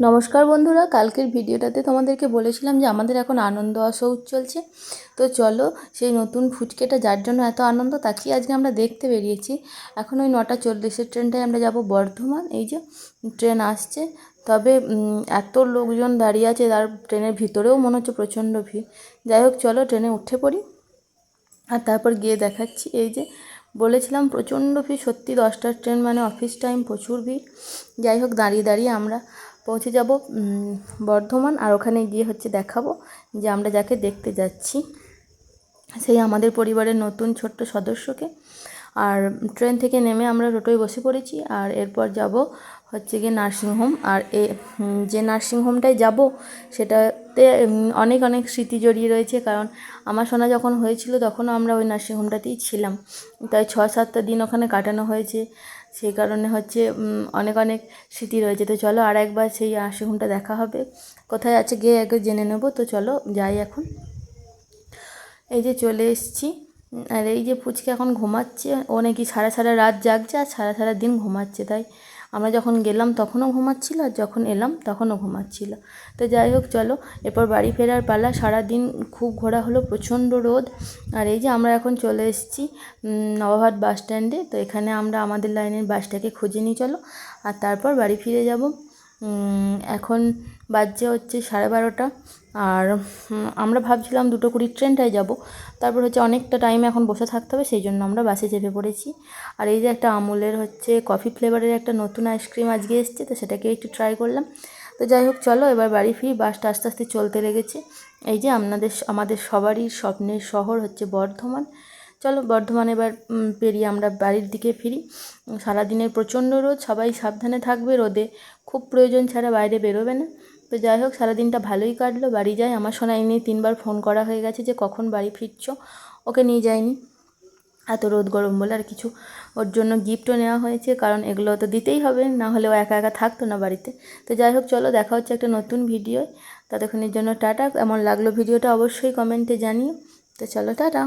নমস্কার বন্ধুরা, কালকের ভিডিওটাতে তোমাদেরকে বলেছিলাম যে আমাদের এখন আনন্দ আসৌচ চলছে। তো চলো সেই নতুন ফুচকেটা যার জন্য এত আনন্দ তাকেই আজকে আমরা দেখতে বেরিয়েছি। এখন ওই 9:40-এর ট্রেনটায় আমরা যাব বর্ধমান। এই যে ট্রেন আসছে, তবে এত লোকজন দাঁড়িয়ে আছে, তার ট্রেনের ভিতরেও মনে হচ্ছে প্রচণ্ড ভিড়। যাই হোক, চলো ট্রেনে উঠে পড়ি আর তারপর গিয়ে দেখাচ্ছি। এই যে বলেছিলাম প্রচণ্ড ভিড়, সত্যি 10টার ট্রেন মানে অফিস টাইম, প্রচুর ভিড়। যাই হোক, দাঁড়িয়ে দাঁড়িয়ে আমরা পৌঁছে যাব বর্ধমান, আর ওখানে গিয়ে দেখাবো যে আমরা যাকে দেখতে যাচ্ছি সেই আমাদের পরিবারের নতুন ছোট্ট সদস্যকে। আর ট্রেন থেকে নেমে আমরা টোটোয় বসে পড়েছি, আর এরপর যাব গিয়ে নার্সিংহোম। আর যে নার্সিংহোমটায় যাব সেটাতে অনেক অনেক স্মৃতি জড়িয়ে রয়েছে, কারণ আমার সোনা যখন হয়েছিল তখনও আমরা ওই নার্সিংহোমটাতেই ছিলাম। তাই 6-7টা দিন ওখানে কাটানো হয়েছে, সেই কারণে অনেক অনেক স্মৃতি রয়েছে। তো চলো আর একবার সেই নার্সিংহোমটা দেখা হবে, কোথায় আছে গিয়ে একবার জেনে নেবো। তো চলো যাই এখন। এই যে চলে এসেছি, আর এই যে পুচকে এখন ঘুমাচ্ছে। ও নাকি সারা সারা রাত জাগছে আর সারা সারা দিন ঘুমাচ্ছে। তাই আমরা যখন গেলাম তখনও ঘুমাচ্ছিল, আর যখন এলাম তখনও ঘুমাচ্ছিল। তো যাই হোক, চলো এরপর বাড়ি ফেরার পালা। সারাদিন খুব ঘোরা হলো, প্রচণ্ড রোদ। আর এই যে আমরা এখন চলে এসেছি নবাবহাট বাস স্ট্যান্ডে। তো এখানে আমরা আমাদের লাইনের বাসটাকে খুঁজে নিই চলো, আর তারপর বাড়ি ফিরে যাব। এখন বাজছে 12:30। আর আমরা ভাবছিলাম 2:20 ট্রেনটায় যাব, তারপর অনেকটা টাইম এখন বসে থাকতে হবে, সেই জন্য আমরা বাসে চেপে পড়েছি। আর এই যে একটা আমুলের কফি ফ্লেভারের একটা নতুন আইসক্রিম আজকে এসছে, তো সেটাকে একটু ট্রাই করলাম। তো যাই হোক, চলো এবার বাড়ি ফিরি। বাসটা আস্তে আস্তে চলতে লেগেছে। এই যে আমাদের সবারই স্বপ্নের শহর বর্ধমান। চলো বর্ধমান এবার পেরিয়ে আমরা বাড়ির দিকে ফিরি। সারাদিনের প্রচণ্ড রোদ, সবাই সাবধানে থাকবে, রোদে খুব প্রয়োজন ছাড়া বাইরে বেরোবে না। তো যাই হোক, সারাদিনটা ভালোই কাটলো। বাড়ি যাই, আমার সোনা নিয়ে 3বার ফোন করা হয়ে গেছে যে কখন বাড়ি ফিরছো। ওকে নিয়ে যায়নি এত রোদ গরম বলে, আর কিছু ওর জন্য গিফটও নেওয়া হয়েছে, কারণ এগুলো তো দিতেই হবে, না হলে ও একা একা থাকতো না বাড়িতে। তো যাই হোক, চলো দেখা হচ্ছে একটা নতুন ভিডিও। ততক্ষণের জন্য টাটা। কেমন লাগলো ভিডিওটা অবশ্যই কমেন্টে জানিও। তো চলো টাটা।